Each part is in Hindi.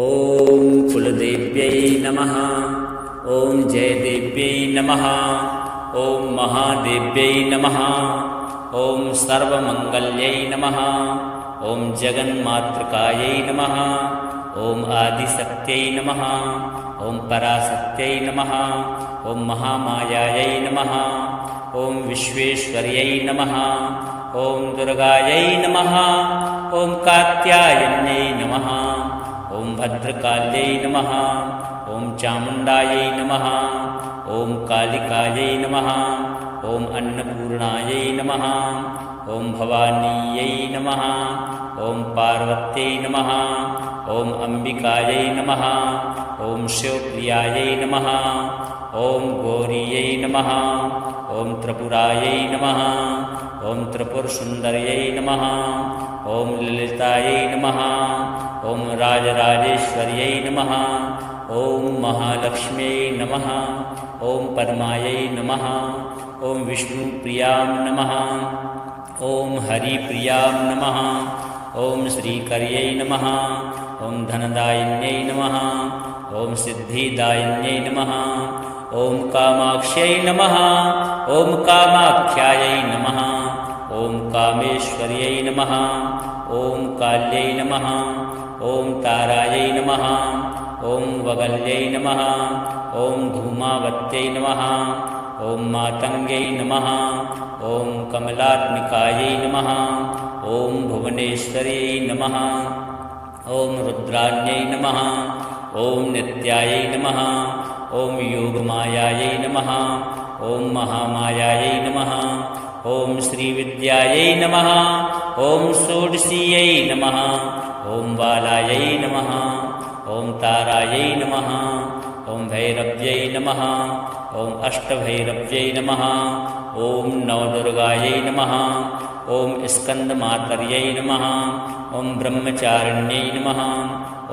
ॐ कुलदेव्यै नमः। ॐ जयदेव्यै नमः। ॐ महादेव्यै नमः। ॐ सर्वमङ्गल्यै नमः। ॐ जगन्मातृकायै नमः। ॐ आदिशक्त्यै नमः। ॐ पराशक्त्यै नमः। ॐ महामायायै नमः। ॐ विश्वेश्वर्यै नमः। ॐ दुर्गायै नमः। ॐ कात्यायन्यै नमः। ॐ भद्रकाल्यै नमः। ॐ चामुण्डायै नमः। ॐ कालिकायै नमः। ॐ अन्नपूर्णायै नमः। ॐ भवानीयै नमः। ॐ पार्वत्यै नमः। ॐ अम्बिकायै नमः। ॐ शिवप्रियायै नमः। ॐ गौरीयै नमः। ॐ त्रिपुरायै नमः। ॐ त्रिपुरसुन्दर्यै नमः। ॐ ललितायै नमः। ॐ राजराजेश्वर्यै नमः। ॐ महालक्ष्म्यै नमः। ॐ पद्मायै नमः। ॐ विष्णुप्रियां नमः। ॐ हरिप्रियां नमः। ॐ श्रीकर्यै नमः। ॐ धनदायिन्यै नमः। ॐ सिद्धिदायिन्यै नमः। ॐ कामाक्ष्यै नमः। ॐ कामाख्यायै नमः। ॐ कामेश्वर्यै नमः। ॐ काल्यै नमः। ॐ तारायै नमः। ॐ वगल्यै नमः। ॐ धूमावत्यै नमः। ॐ मातङ्ग्यै नमः। ॐ कमलात्मिकायै नमः। ॐ भुवनेश्वर्यै नमः। ॐ रुद्राण्यै नमः। ॐ नित्यायै नमः। ॐ योगमायायै नमः। ॐ महामायायै नमः। ॐ श्रीविद्यायै नमः। ॐ षोडशीयै नमः। ॐ बालायै नमः। ॐ तारायै नमः। ॐ भैरव्यै नमः। ॐ अष्टभैरव्यै नमः। ॐ नवदुर्गायै नमः। ॐ स्कन्दमातर्यै नमः। ॐ ब्रह्मचारिण्यै नमः।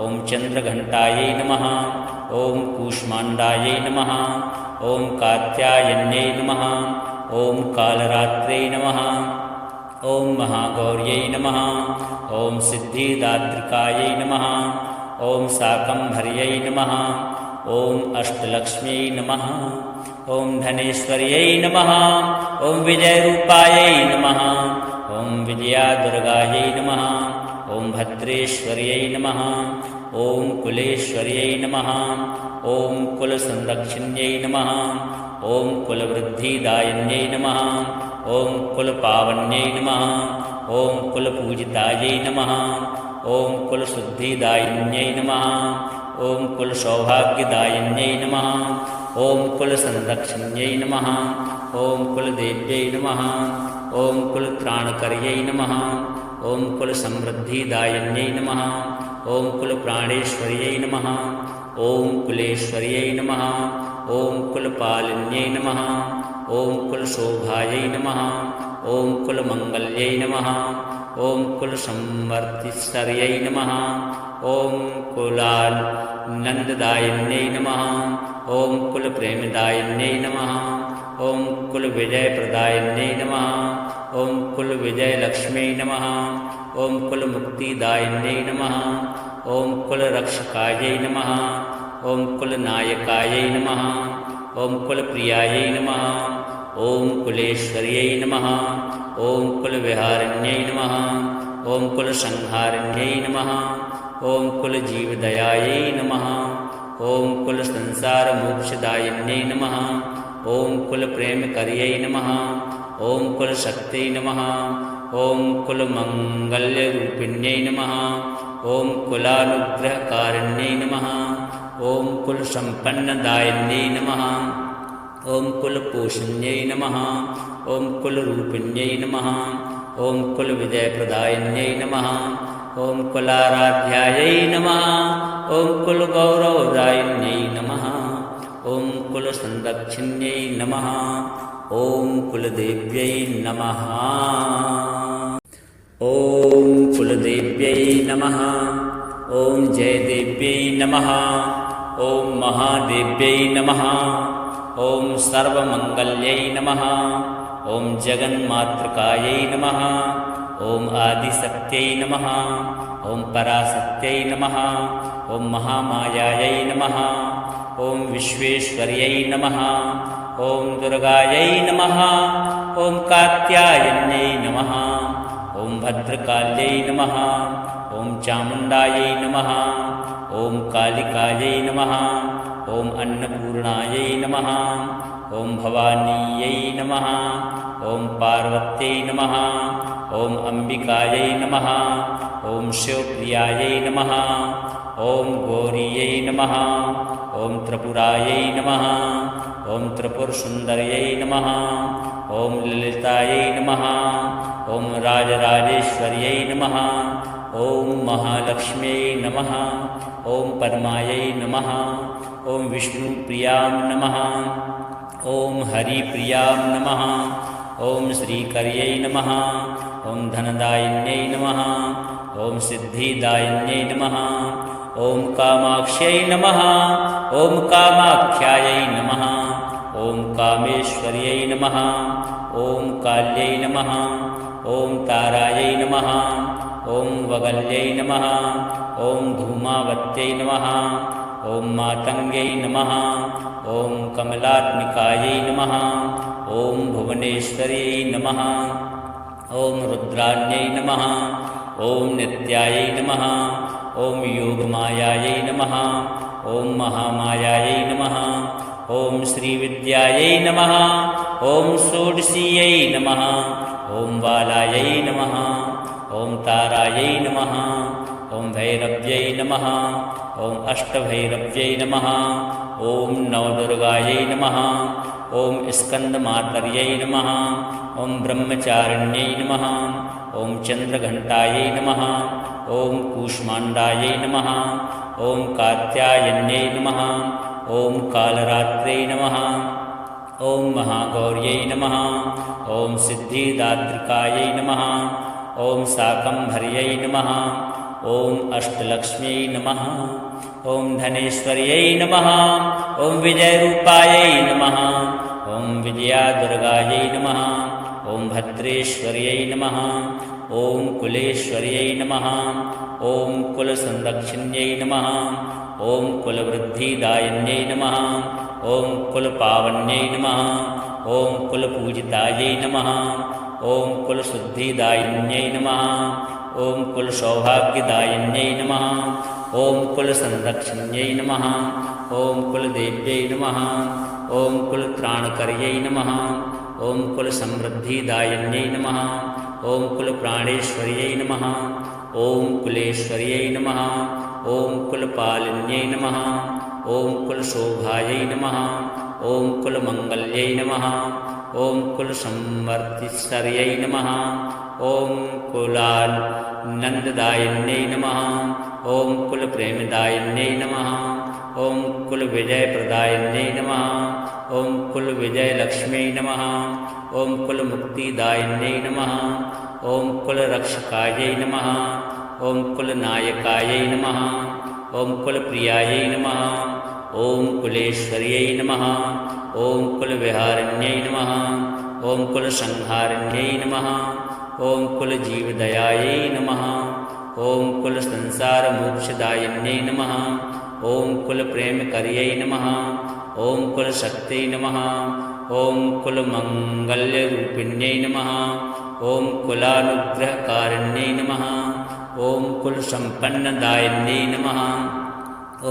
ॐ चन्द्रघण्टायै नमः। ॐ कूष्माण्डायै नमः। ॐ कात्यायन्यै नमः। ॐ कालरात्रै नमः। ॐ महागौर्यै नमः। ॐ सिद्धिदात्रिकायै नमः। ॐ शाकम्भर्यै नमः। ॐ अष्टलक्ष्म्यै नमः। ॐ धनेश्वर्यै नमः। ॐ विजयरूपायै नमः। ॐ विजयादुर्गायै नमः। ॐ भद्रेश्वर्यै नमः। ॐ कुलेश्वर्यै नमः। ॐ कुलसंरक्षिण्यै नमः। ॐ कुलवृद्धिदायिन्यै नमः। ॐ कुलपावन्यै नमः। ॐ कुलपूजितायै नमः। ॐ कुलशुद्धिदायिन्यै नमः। ॐ कुलसौभाग्यदायिन्यै नमः। ॐ कुलसंरक्षिण्यै नमः। ॐ कुलदेव्यै नमः। ॐ कुलत्राणकर्यै नमः। ॐ कुलसमृद्धिदायिन्यै नमः। ॐ कुलप्राणेश्वर्यै नमः। ॐ कुलेश्वर्यै नमः। ॐ कुलपालिन्यै नमः। ॐ कुलशोभायै नमः। ॐ कुलमङ्गल्यै नमः। ॐ कुलसंवर्तिस्वर्यै नमः। ॐ कुलानन्ददायिन्यै नमः। ॐ कुलप्रेमदायिन्यै नमः। ॐ कुलविजयप्रदायिन्यै नमः। ॐ कुलविजयलक्ष्म्यै नमः। ॐ कुलमुक्तिदायिन्यै नमः। ॐ कुलरक्षकायै नमः। ॐ कुलनायकायै नमः। ॐ कुलप्रियायै नमः। ॐ कुलेश्वर्यै नमः। ॐ कुलविहारिण्यै नमः। ॐ कुलसंहारिण्यै नमः। ॐ कुलजीवदयायै नमः। ॐ कुलसंसारमोक्षदायिन्यै नमः। ॐ कुलप्रेमकर्यै नमः। ॐ कुलशक्त्यै नमः। ॐ कुलमङ्गल्यरूपिण्यै नमः। ॐ कुलानुग्रहकारिण्यै नमः। ॐ कुलसम्पन्नदायिन्यै नमः। ॐ कुलपोषण्यै नमः। ॐ कुलरूपिण्यै नमः। ॐ कुलविजयप्रदायिन्यै नमः। ॐ कुलाराध्यायै नमः। ॐ कुलगौरवदायिन्यै नमः। ॐ कुलसंरक्षिण्यै नमः। ॐ कुलदेव्यै नमः। ॐ कुलदेव्यै नमः। ॐ जयदेव्यै नमः। ॐ महादेव्यै नमः। ॐ सर्वमङ्गल्यै नमः। ॐ जगन्मातृकायै नमः। ॐ आदिशक्त्यै नमः। ॐ पराशक्त्यै नमः ॐ महामायायै नमः ॐ विश्वेश्वर्यै नमः ॐ दुर्गायै नमः ॐ कात्यायन्यै नमः ॐ भद्रकाल्यै नमः ॐ चामुण्डायै नमः ॐ कालिकायै नमः ॐ अन्नपूर्णायै नमः ॐ भवानीयै नमः ॐ पार्वत्यै नमः ॐ अम्बिकायै नमः ॐ शिवप्रियायै नमः ॐ गौरीयै नमः ॐ त्रिपुरायै नमः ॐ त्रिपुरसुन्दर्यै नमः ॐ ललितायै नमः ॐ राजराजेश्वर्यै नमः ॐ महालक्ष्म्यै नमः ॐ पद्मायै नमः ॐ विष्णुप्रियां नमः ॐ हरिप्रियां नमः ॐ श्रीकर्यै नमः ॐ धनदायिन्यै नमः ॐ सिद्धिदायिन्यै नमः ॐ कामाक्ष्यै नमः ॐ कामाख्यायै नमः ॐ कामेश्वर्यै नमः ॐ काल्यै नमः ॐ तारायै नमः ॐ वगल्यै नमः ॐ धूमावत्यै नमः ॐ मातङ्ग्यै नमः ॐ कमलात्मिकायै नमः ॐ भुवनेश्वर्यै नमः ॐ रुद्राण्यै नमः ॐ नित्यायै नमः ॐ योगमायायै नमः ॐ महामायायै नमः ॐ श्रीविद्यायै नमः ॐ षोडशीयै नमः ॐ बालायै नमः ॐ तारायै नमः ॐ भैरव्यै नमः ॐ अष्टभैरव्यै नमः ॐ नवदुर्गायै नमः ॐ स्कन्दमातर्यै नमः ॐ ब्रह्मचारिण्यै नमः ॐ चन्द्रघण्टायै नमः ॐ कूष्माण्डायै नमः ॐ कात्यायन्यै नमः ॐ कालरात्रै नमः ॐ महागौर्यै नमः ॐ सिद्धिदात्रिकायै नमः ॐ शाकम्भर्यै नमः ॐ अष्टलक्ष्म्यै नमः ॐ धनेश्वर्यै नमः ॐ विजयरूपायै नमः ॐ विजयादुर्गायै नमः ॐ भद्रेश्वर्यै नमः ॐ कुलेश्वर्यै नमः ॐ कुलसंरक्षिण्यै नमः ॐ कुलवृद्धिदायिन्यै नमः ॐ कुलपावन्यै नमः ॐ कुलपूजितायै नमः ॐ कुलशुद्धिदायिन्यै नमः ॐ कुलसौभाग्यदायिन्यै नमः ॐ कुलसंरक्षिण्यै नमः ॐ कुलदेव्यै नमः ॐ कुलत्राणकर्यै नमः ॐ कुलसमृद्धिदायिन्यै नमः ॐ कुलप्राणेश्वर्यै नमः ॐ कुलेश्वर्यै नमः ॐ कुलपालिन्यै नमः ॐ कुलशोभायै नमः ॐ कुलमङ्गल्यै नमः ॐ कुलसंवर्तिश्वर्यै नमः ॐ कुलानन्ददायिन्यै नमः ॐ कुलप्रेमदायिन्यै नमः ॐ कुलविजयप्रदायिन्यै नमः ॐ कुलविजयलक्ष्म्यै नमः ॐ कुलमुक्तिदायिन्यै नमः ॐ कुलरक्षकायै नमः ॐ कुलनायकायै नमः ॐ कुलप्रियायै नमः ॐ कुलेश्वर्यै नमः ॐ कुलविहारिण्यै नमः ॐ कुलसंहारिण्यै नमः ॐ कुलजीवदयायै नमः ॐ कुलसंसारमोक्षदायिन्यै नमः ॐ कुलप्रेमकर्यै नमः ॐ कुलशक्त्यै नमः ॐ कुलमङ्गल्यरूपिण्यै नमः ॐ कुलानुग्रहकारिण्यै नमः ॐ कुलसम्पन्नदायिन्यै नमः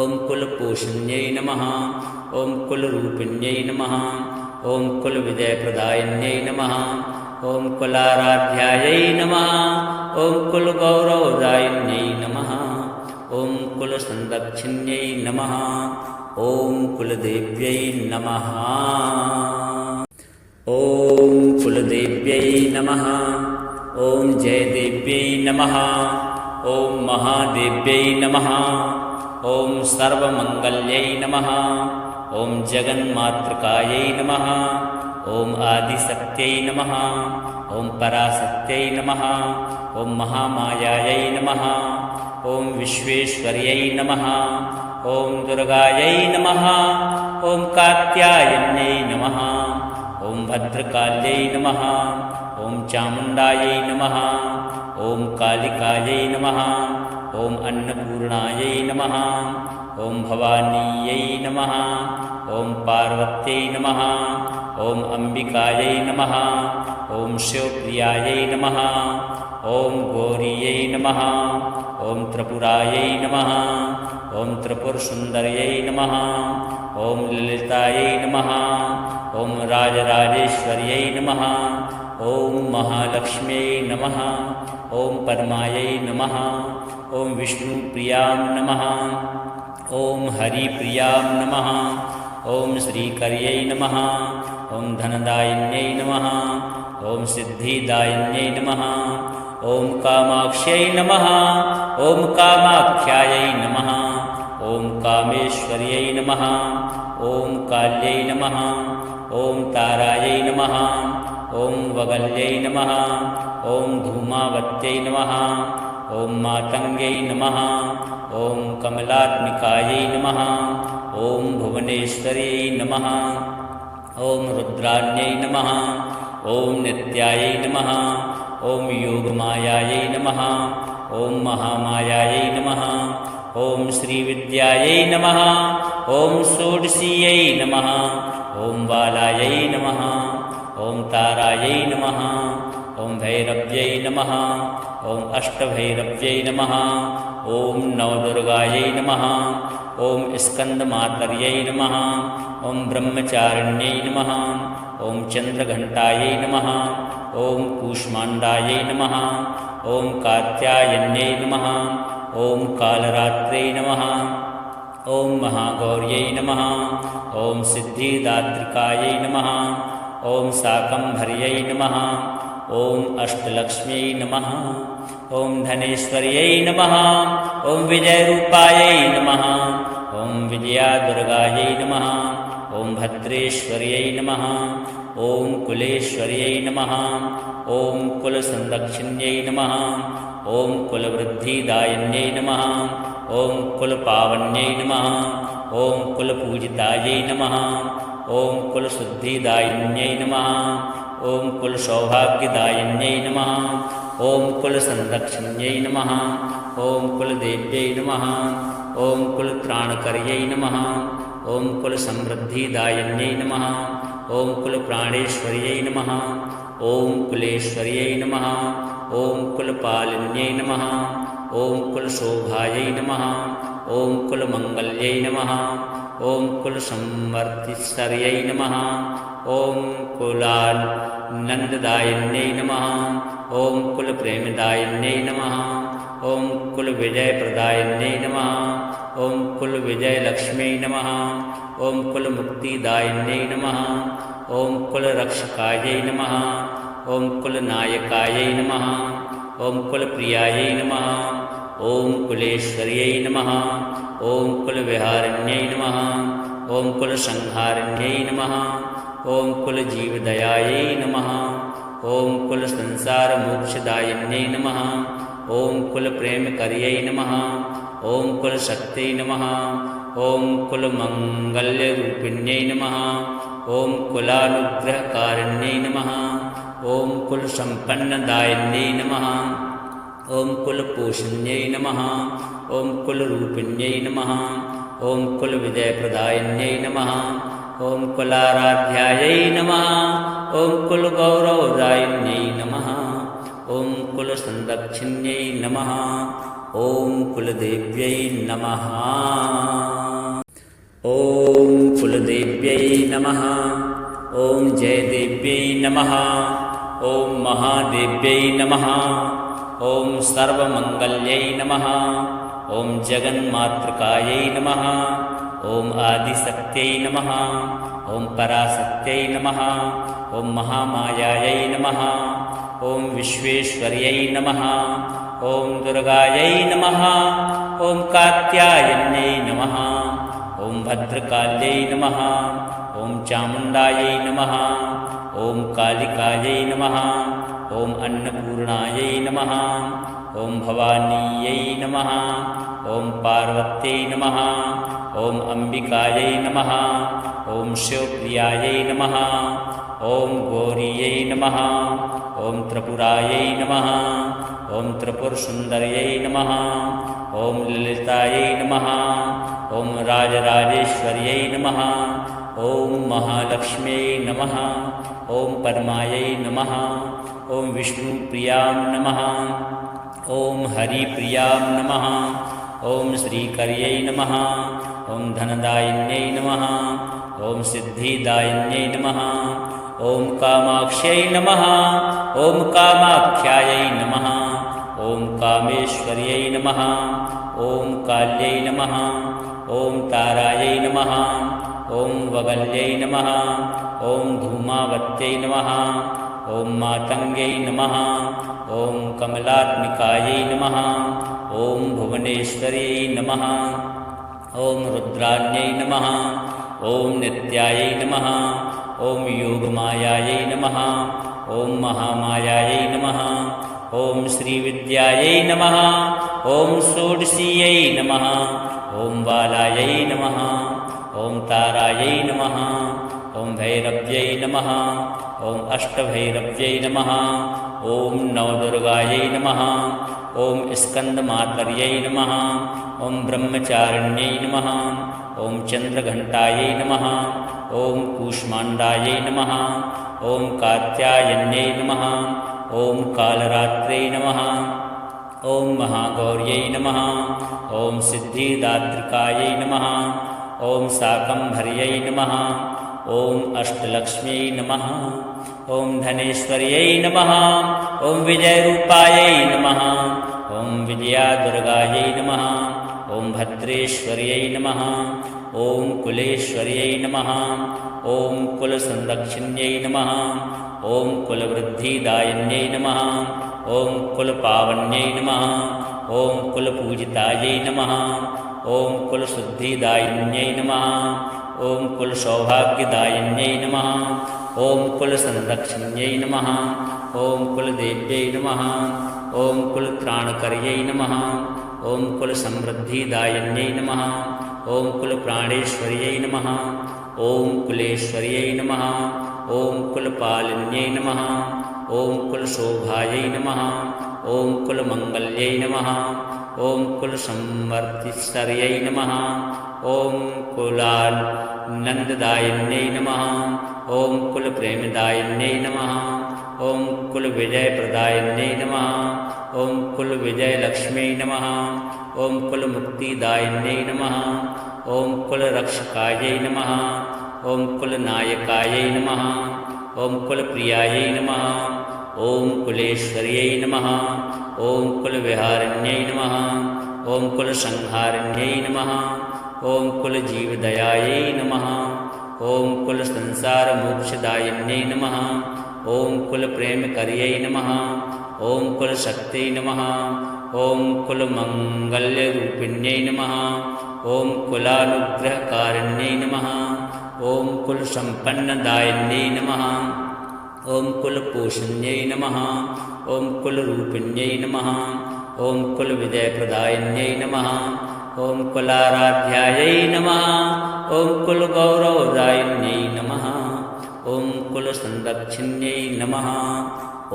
ॐ कुलपोषण्यै नमः ॐ कुलरूपिण्यै नमः ॐ कुलविजयप्रदायिन्यै नमः ॐ कुलाराध्यायै नमः ॐ कुलगौरवदायिन्यै नमः ॐ कुलसंरक्षिण्यै नमः ॐ कुलदेव्यै नमः ॐ कुलदेव्यै नमः ॐ जयदेव्यै नमः ॐ महादेव्यै नमः ॐ सर्वमङ्गल्यै नमः ॐ जगन्मातृकायै नमः ॐ आदिशक्त्यै नमः ॐ पराशक्त्यै नमः ॐ महामायायै नमः ॐ विश्वेश्वर्यै नमः ॐ दुर्गायै नमः ॐ कात्यायन्यै नमः ॐ भद्रकाल्यै नमः ॐ चामुण्डायै नमः ॐ कालिकायै नमः ॐ अन्नपूर्णायै नमः ॐ भवानीयै नमः ॐ पार्वत्यै नमः ॐ अम्बिकायै नमः ॐ शिवप्रियायै नमः ॐ गौरीयै नमः ॐ त्रिपुरायै नमः ॐ त्रिपुरसुन्दर्यै नमः ॐ ललितायै नमः ॐ राजराजेश्वर्यै नमः ॐ महालक्ष्म्यै नमः ॐ पद्मायै नमः ॐ विष्णुप्रियां नमः ॐ हरिप्रियां नमः ॐ श्रीकर्यै नमः ॐ धनदायिन्यै नमः ॐ सिद्धिदायिन्यै नमः ॐ कामाक्ष्यै नमः ॐ कामाख्यायै नमः ॐ कामेश्वर्यै नमः ॐ काल्यै नमः ॐ तारायै नमः ॐ वगल्यै नमः ॐ धूमावत्यै नमः ॐ मातङ्ग्यै नमः ॐ कमलात्मिकायै नमः ॐ भुवनेश्वर्यै नमः ॐ रुद्राण्यै नमः ॐ नित्यायै नमः ॐ योगमायायै नमः ॐ महामायायै नमः ॐ श्रीविद्यायै नमः ॐ षोडशीयै नमः ॐ बालायै नमः ॐ तारायै नमः ॐ भैरव्यै नमः ॐ अष्टभैरव्यै नमः ॐ नवदुर्गायै नमः ॐ स्कन्दमातर्यै नमः ॐ ब्रह्मचारिण्यै नमः ॐ चन्द्रघण्टायै नमः ॐ कूष्माण्डायै नमः ॐ कात्यायन्यै नमः ॐ कालरात्रै नमः ॐ महागौर्यै नमः ॐ सिद्धिदात्रिकायै नमः ॐ शाकम्भर्यै नमः ॐ अष्टलक्ष्म्यै नमः ॐ धनेश्वर्यै नमः ॐ विजयरूपायै नमः ॐ विजयादुर्गायै नमः ॐ भद्रेश्वर्यै नमः ॐ कुलेश्वर्यै नमः ॐ कुलसंरक्षिण्यै नमः ॐ कुलवृद्धिदायिन्यै नमः ॐ कुलपावन्यै नमः ॐ कुलपूजितायै नमः ॐ कुलशुद्धिदायिन्यै नमः ॐ कुलसौभाग्यदायिन्यै नमः ॐ कुलसंरक्षिण्यै नमः ॐ कुलदेव्यै नमः ॐ कुलत्राणकर्यै नमः ॐ कुलसमृद्धिदायिन्यै नमः ॐ कुलप्राणेश्वर्यै नमः ॐ कुलेश्वर्यै नमः ॐ कुलपालिन्यै नमः ॐ कुलशोभायै नमः ॐ कुलमङ्गल्यै नमः ॐ कुलसंवर्तिस्वर्यै नमः ॐ कुलानन्ददायिन्यै नमः ॐ कुलप्रेमदायिन्यै नमः ॐ कुलविजयप्रदायिन्यै नमः ॐ कुलविजयलक्ष्म्यै नमः ॐ कुलमुक्तिदायिन्यै नमः ॐ कुलरक्षकायै नमः ॐ कुलनायकायै नमः ॐ कुलप्रियायै नमः ॐ कुलेश्वर्यै नमः ॐ कुलविहारिण्यै नमः ॐ कुलसंहारिण्यै नमः ॐ कुलजीवदयायै नमः ॐ कुलसंसारमोक्षदायिन्यै नमः ॐ कुलप्रेमकर्यै नमः ॐ कुलशक्त्यै नमः ॐ कुलमङ्गल्यरूपिण्यै नमः ॐ कुलानुग्रहकारिण्यै नमः ॐ कुलसम्पन्नदायिन्यै नमः ॐ कुलपोषण्यै नमः ॐ कुलरूपिण्यै नमः ॐ कुलविजयप्रदायिन्यै नमः ॐ कुलाराध्यायै नमः ॐ कुलगौरवदायिन्यै नमः ॐ कुलसंरक्षिण्यै नमः ॐ कुलदेव्यै नमः ॐ कुलदेव्यै नमः ॐ जयदेव्यै नमः ॐ महादेव्यै नमः ॐ सर्वमङ्गल्यै नमः ॐ जगन्मातृकायै नमः ॐ आदिशक्त्यै नमः ॐ पराशक्त्यै नमः ॐ महामायायै नमः ॐ विश्वेश्वर्यै नमः ॐ दुर्गायै नमः ॐ कात्यायन्यै नमः ॐ भद्रकाल्यै नमः ॐ चामुण्डायै नमः ॐ कालिकायै नमः ॐ अन्नपूर्णायै नमः ॐ भवानीयै नमः ॐ पार्वत्यै नमः ॐ अम्बिकायै नमः ॐ शिवप्रियायै नमः ॐ गौरीयै नमः ॐ त्रिपुरायै नमः ॐ त्रिपुरसुन्दर्यै नमः ॐ ललितायै नमः ॐ राजराजेश्वर्यै नमः ॐ महालक्ष्म्यै नमः ॐ पद्मायै नमः ॐ विष्णुप्रियां नमः ॐ हरिप्रियां नमः ॐ श्रीकर्यै नमः ॐ धनदायिन्यै नमः ॐ सिद्धिदायिन्यै नमः ॐ कामाक्ष्यै नमः ॐ कामाख्यायै नमः ॐ कामेश्वर्यै नमः ॐ काल्यै नमः ॐ तारायै नमः ॐ वगल्यै नमः ॐ धूमावत्यै नमः ॐ मातङ्ग्यै नमः ॐ कमलात्मिकायै नमः ॐ भुवनेश्वर्यै नमः ॐ रुद्राण्यै नमः ॐ नित्यायै नमः ॐ योगमायायै नमः ॐ महामायायै नमः ॐ श्रीविद्यायै नमः ॐ षोडशीयै नमः ॐ बालायै नमः ॐ तारायै नमः ॐ भैरव्यै नमः ॐ अष्टभैरव्यै नमः ॐ नवदुर्गायै नमः ॐ स्कन्दमातर्यै नमः ॐ ब्रह्मचारिण्यै नमः ॐ चन्द्रघण्टायै नमः ॐ कूष्माण्डायै नमः ॐ कात्यायन्यै नमः ॐ कालरात्रै नमः ॐ महागौर्यै नमः ॐ सिद्धिदात्रिकायै नमः ॐ शाकम्भर्यै नमः ॐ अष्टलक्ष्म्यै नमः ॐ धनेश्वर्यै नमः ॐ विजयरूपायै नमः ॐ विजयादुर्गायै नमः ॐ भद्रेश्वर्यै नमः ॐ कुलेश्वर्यै नमः ॐ कुलसंरक्षिण्यै नमः ॐ कुलवृद्धिदायिन्यै नमः ॐ कुलपावन्यै नमः ॐ कुलपूजितायै नमः ॐ कुलशुद्धिदायिन्यै नमः ॐ कुलसौभाग्यदायिन्यै नमः ॐ कुलसंरक्षिण्यै नमः ॐ कुलदेव्यै नमः ॐ कुलत्राणकर्यै नमः ॐ कुलसमृद्धिदायिन्यै नमः ॐ कुलप्राणेश्वर्यै नमः ॐ कुलेश्वर्यै नमः ॐ कुलपालिन्यै नमः ॐ कुलशोभायै नमः ॐ कुलमङ्गल्यै नमः ॐ कुलसंवर्तिश्वर्यै नमः ॐ कुलानन्ददायिन्यै नमः ॐ कुलप्रेमदायिन्यै नमः ॐ कुलविजयप्रदायिन्यै नमः ॐ कुलविजयलक्ष्म्यै नमः ॐ कुलमुक्तिदायिन्यै नमः ॐ कुलरक्षकायै नमः ॐ कुलनायकायै नमः ॐ कुलप्रियायै नमः ॐ कुलेश्वर्यै नमः ॐ कुलविहारिण्यै नमः ॐ कुलसंहारिण्यै नमः ॐ कुलजीवदयायै नमः ॐ कुलसंसारमोक्षदायिन्यै नमः ॐ कुलप्रेमकर्यै नमः ॐ कुलशक्त्यै नमः ॐ कुलमङ्गल्यरूपिण्यै नमः ॐ कुलानुग्रहकारिण्यै नमः ॐ कुलसम्पन्नदायिन्यै नमः ॐ कुलपोषण्यै नमः ॐ कुलरूपिण्यै नमः ॐ कुलविजयप्रदायिन्यै नमः ॐ कुलाराध्यायै नमः ॐ कुलगौरवदायिन्यै नमः ॐ कुलसंरक्षिण्यै नमः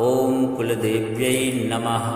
ॐ कुलदेव्यै नमः।